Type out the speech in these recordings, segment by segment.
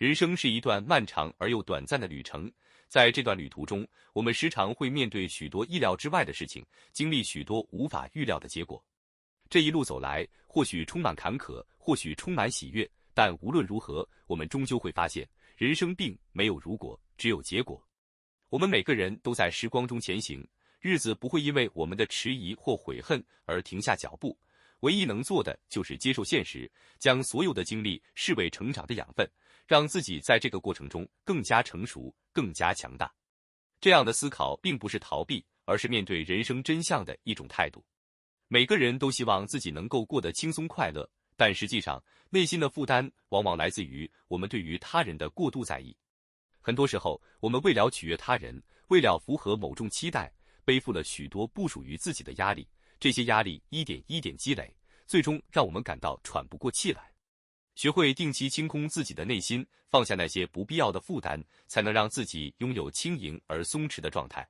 人生是一段漫长而又短暂的旅程，在这段旅途中，我们时常会面对许多意料之外的事情，经历许多无法预料的结果。这一路走来，或许充满坎坷，或许充满喜悦，但无论如何，我们终究会发现，人生并没有如果，只有结果。我们每个人都在时光中前行，日子不会因为我们的迟疑或悔恨而停下脚步。唯一能做的就是接受现实，将所有的经历视为成长的养分，让自己在这个过程中更加成熟，更加强大。这样的思考并不是逃避，而是面对人生真相的一种态度。每个人都希望自己能够过得轻松快乐，但实际上，内心的负担往往来自于我们对于他人的过度在意。很多时候，我们为了取悦他人，为了符合某种期待，背负了许多不属于自己的压力，这些压力一点一点积累，最终让我们感到喘不过气来。学会定期清空自己的内心，放下那些不必要的负担，才能让自己拥有轻盈而松弛的状态。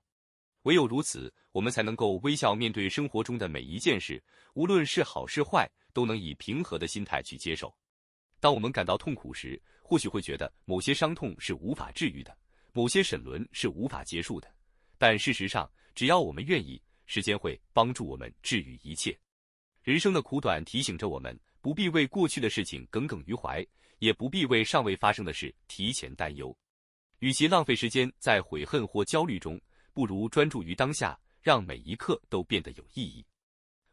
唯有如此，我们才能够微笑面对生活中的每一件事，无论是好是坏，都能以平和的心态去接受。当我们感到痛苦时，或许会觉得某些伤痛是无法治愈的，某些沈沦是无法结束的。但事实上，只要我们愿意，时间会帮助我们治愈一切。人生的苦短提醒着我们，不必为过去的事情耿耿于怀，也不必为尚未发生的事提前担忧。与其浪费时间在悔恨或焦虑中，不如专注于当下，让每一刻都变得有意义。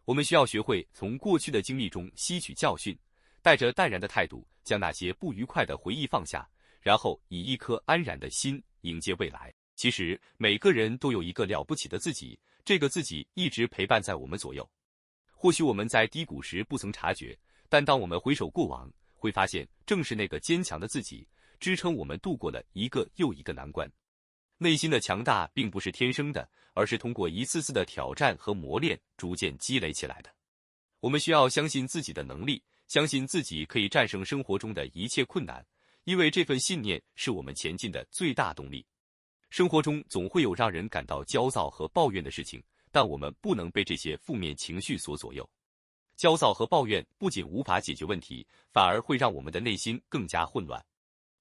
我们需要学会从过去的经历中吸取教训，带着淡然的态度，将那些不愉快的回忆放下，然后以一颗安然的心迎接未来。其实，每个人都有一个了不起的自己，这个自己一直陪伴在我们左右。或许我们在低谷时不曾察觉，但当我们回首过往，会发现正是那个坚强的自己，支撑我们度过了一个又一个难关。内心的强大并不是天生的，而是通过一次次的挑战和磨练逐渐积累起来的。我们需要相信自己的能力，相信自己可以战胜生活中的一切困难，因为这份信念是我们前进的最大动力。生活中总会有让人感到焦躁和抱怨的事情，但我们不能被这些负面情绪所左右。焦躁和抱怨不仅无法解决问题，反而会让我们的内心更加混乱。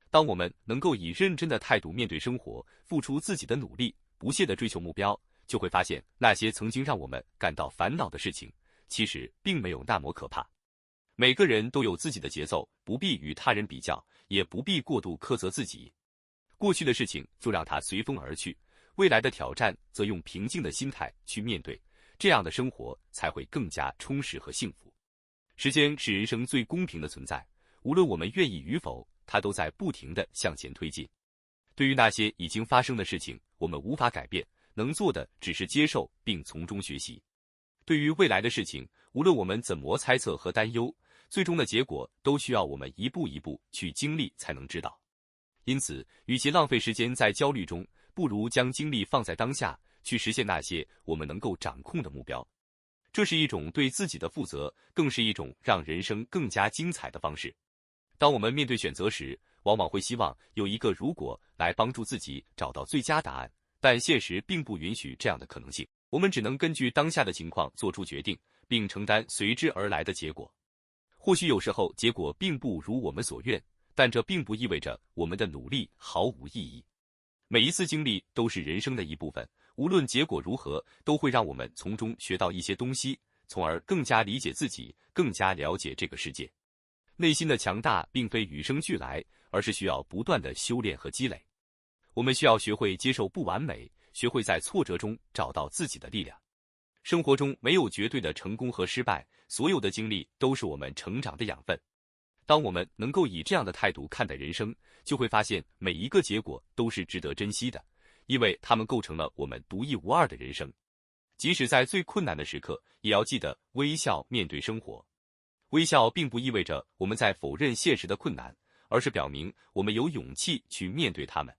当我们能够以认真的态度面对生活，付出自己的努力，不懈地追求目标，就会发现那些曾经让我们感到烦恼的事情，其实并没有那么可怕。每个人都有自己的节奏，不必与他人比较，也不必过度苛责自己。过去的事情就让它随风而去，未来的挑战则用平静的心态去面对，这样的生活才会更加充实和幸福。时间是人生最公平的存在，无论我们愿意与否，它都在不停地向前推进。对于那些已经发生的事情，我们无法改变，能做的只是接受并从中学习。对于未来的事情，无论我们怎么猜测和担忧，最终的结果都需要我们一步一步去经历才能知道。因此，与其浪费时间在焦虑中，不如将精力放在当下，去实现那些我们能够掌控的目标。这是一种对自己的负责，更是一种让人生更加精彩的方式。当我们面对选择时，往往会希望有一个如果来帮助自己找到最佳答案，但现实并不允许这样的可能性。我们只能根据当下的情况做出决定，并承担随之而来的结果。或许有时候结果并不如我们所愿，但这并不意味着我们的努力毫无意义。每一次经历都是人生的一部分，无论结果如何，都会让我们从中学到一些东西，从而更加理解自己，更加了解这个世界。内心的强大并非与生俱来，而是需要不断的修炼和积累。我们需要学会接受不完美，学会在挫折中找到自己的力量。生活中没有绝对的成功和失败，所有的经历都是我们成长的养分。当我们能够以这样的态度看待人生，就会发现每一个结果都是值得珍惜的，因为它们构成了我们独一无二的人生。即使在最困难的时刻，也要记得微笑面对生活。微笑并不意味着我们在否认现实的困难，而是表明我们有勇气去面对它们。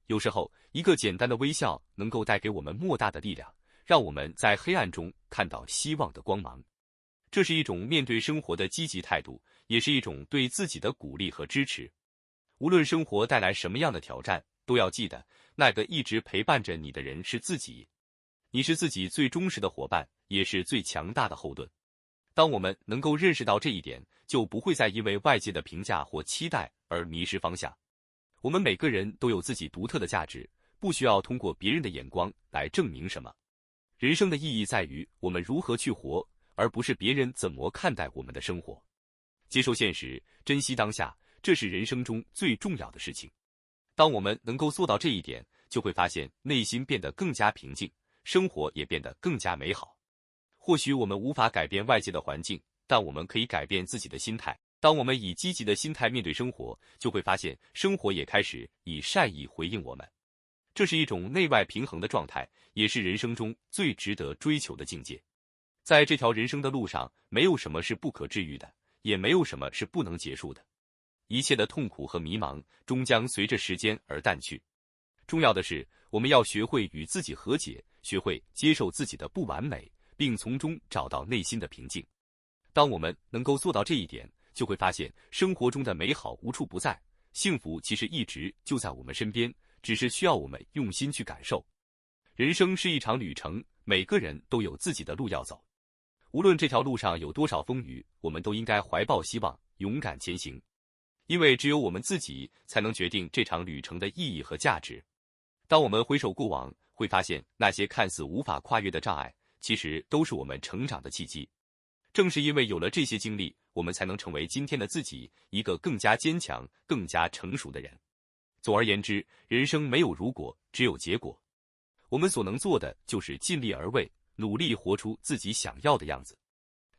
有时候，一个简单的微笑能够带给我们莫大的力量，让我们在黑暗中看到希望的光芒。这是一种面对生活的积极态度，也是一种对自己的鼓励和支持。无论生活带来什么样的挑战，都要记得，那个一直陪伴着你的人是自己。你是自己最忠实的伙伴，也是最强大的后盾。当我们能够认识到这一点，就不会再因为外界的评价或期待而迷失方向。我们每个人都有自己独特的价值，不需要通过别人的眼光来证明什么。人生的意义在于我们如何去活，而不是别人怎么看待我们的生活。接受现实，珍惜当下，这是人生中最重要的事情。当我们能够做到这一点，就会发现内心变得更加平静，生活也变得更加美好。或许我们无法改变外界的环境，但我们可以改变自己的心态。当我们以积极的心态面对生活，就会发现生活也开始以善意回应我们。这是一种内外平衡的状态，也是人生中最值得追求的境界。在这条人生的路上，没有什么是不可治愈的，也没有什么是不能结束的。一切的痛苦和迷茫终将随着时间而淡去。重要的是，我们要学会与自己和解，学会接受自己的不完美，并从中找到内心的平静。当我们能够做到这一点，就会发现生活中的美好无处不在，幸福其实一直就在我们身边，只是需要我们用心去感受。人生是一场旅程，每个人都有自己的路要走。无论这条路上有多少风雨，我们都应该怀抱希望，勇敢前行。因为只有我们自己才能决定这场旅程的意义和价值。当我们回首过往，会发现那些看似无法跨越的障碍，其实都是我们成长的契机。正是因为有了这些经历，我们才能成为今天的自己，一个更加坚强、更加成熟的人。总而言之，人生没有如果，只有结果。我们所能做的就是尽力而为，努力活出自己想要的样子。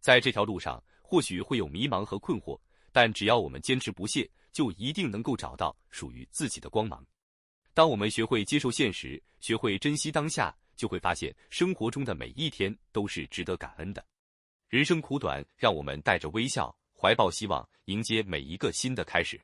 在这条路上，或许会有迷茫和困惑，但只要我们坚持不懈，就一定能够找到属于自己的光芒。当我们学会接受现实，学会珍惜当下，就会发现生活中的每一天都是值得感恩的。人生苦短，让我们带着微笑，怀抱希望，迎接每一个新的开始。